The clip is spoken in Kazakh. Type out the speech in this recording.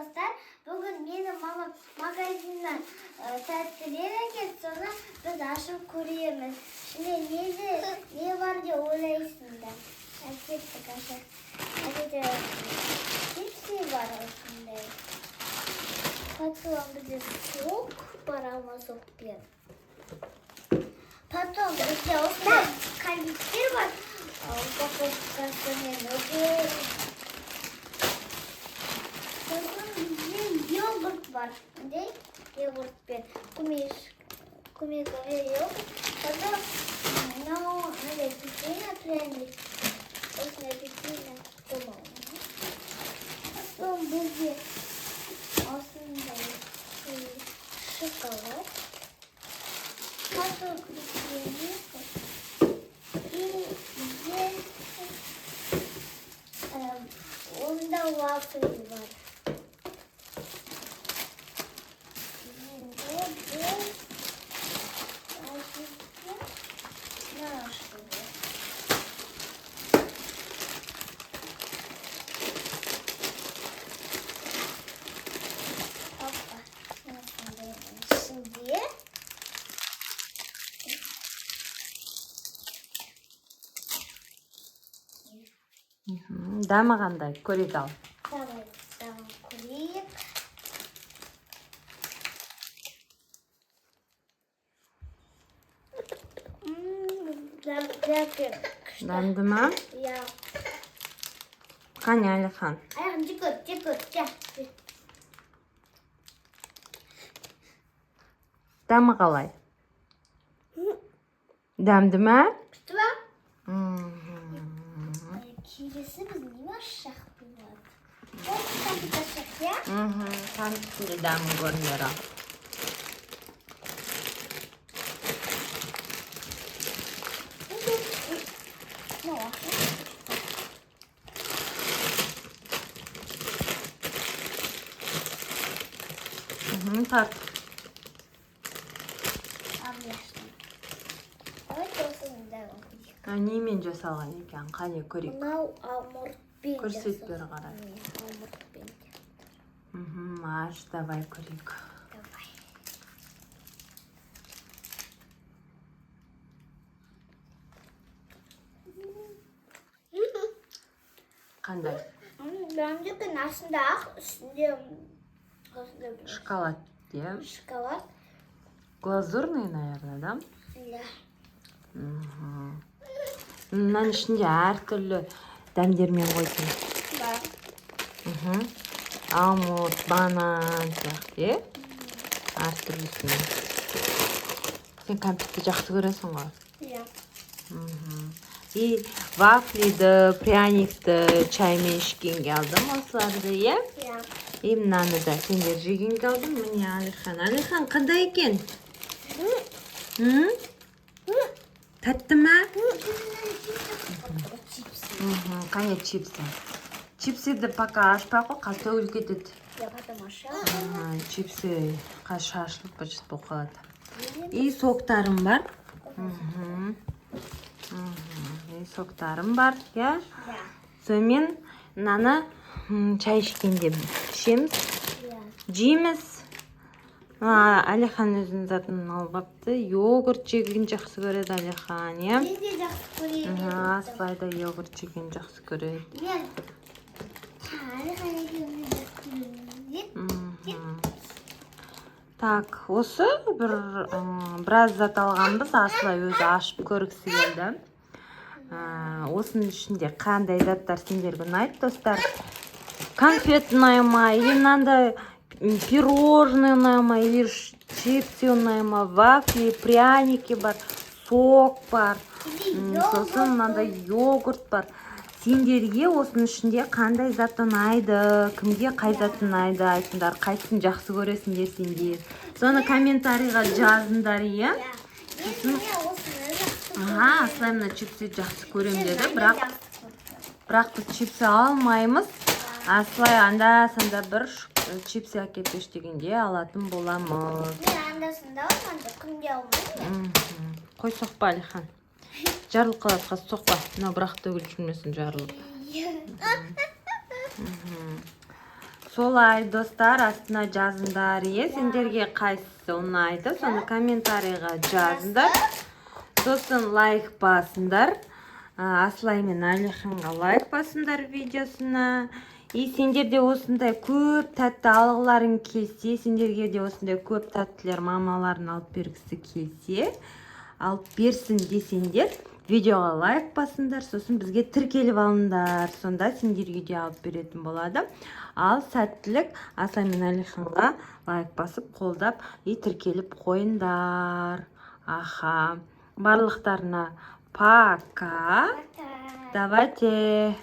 dostlar. Bugün benim mamam magazinden tatlılara geçsene biz aşıp kuruyoruz. Şimdi ne var diye olayısında. Gittik aşağı. Hadi hepsi var aslında. Patron bize soğuk parama sokuyor. Patron bize olsun kaliteli var. Bakın kastamonu. Yogurt var. Ne? Yogurt bir. Kumis yok. Sonra ne piscina trendi. Osne piscina como. Sonra bu aslında şokolat. Patron piscina. Onda waffle var. Дәмі қандай? Көрейік ал. Tamam, koyayım. Дәмді ма? Ya. Қане, Әлихан? Ayağım çıkır. Дәмі қалай? Дәмді ма? Kutu var. Kiresi biz niye aşağı var? O kutu bir taşak ya. Там içinde dәмі көрінер ал. Ne var? Тарт. Anlaştım. Evet olsun devam. Немен жасалған екен? Қане, көрейік. Мынау амурт пен. Көрсет бері қарай. Амурт пен. Аш, давай көрейік. Давай. Қандай? Bence de aslında üstünde Шоколад, де? şokolat. Глазурный, наверное, да? Ya. Мынаның ішінде әртүрлі дәмдермен қойсын. Var. Алмұрт, банан сияқты, әртүрлісімен. Сен кәмпитті жақсы көресің ғой? Ya. И вафлиді, пряникті чаймен ішкенге алдым осыларды, е? Ya. И мынаны да сендер жегенге алдым. Міне Әлихан. Әлихан, қандай екен? Тәтті ма? Қане чипсы. Чипсиді пока ашпай қой, қаз төгіліп кетеді. Ya потом aşağı. Чипсы қаз шашылып бачыт болып қалады. И соктарым бар. И соктарым бар, я? Ya. Сонымен мынаны чай ішкенде ішеміз, Ya. жейміз. Әлихан өзінің затын алып алыпты. Йогурт жеген жақсы көреді Әлихан, е? Ben de жақсы koyayım. Аслай да йогурт жеген жақсы көреді. Gel. Hadi hadi. Так, осы біраз зат алғанбыз. Аслай өзі ашып көргісі келді. Осының ішінде қандай заттар сендерге ұнайды, достар? Конфет ұнай ма, или мынандай пирожное ұнай ма, или чипсы ұнай ма, вафли, пряники бар, сок бар, сосын мынандай йогурт бар. Сендерге осының ішінде қандай зат ұнайды, кімге қай зат ұнайды, айтыңдар, қайсысын жақсы көресіңдер сендер. Соны комментарийға жазыңдар, е? Аслай мына чипсы жақсы көрем деді, бірақ біз чипсы алмаймыз. Аслай анда-санда бір чипсы әкеп беш дегенде алатын боламыз. Анда-санда olmadı, күнде olmadı. Қой соқпа, Әлихан. Жарылып қалады, қаз соқпа. Мына бірақ төгіліп жүрмесін жарылып. Солай, достар, астына жазыңдар. Сендерге қайсысы ұнайды, соны комментарийға жазыңдар. Сосын лайк басыңдар. Аслай мен Алиханға лайк басыңдар видеосына. Сендерде осындай көп тәтті алғыларың келсе, сендерге де осындай көп тәттілер мамаларын алып бергісі келсе, алып берсін десеңдер, видеоға лайк басыңдар, сосын бізге тіркеліп алыңдар. Сонда сендерге де алып беретін болады. Ал сәттілік Аслай мен Алиханға лайк басып, қолдап, тіркеліп қойыңдар. Аха. Барлықтарына пока. Давайте.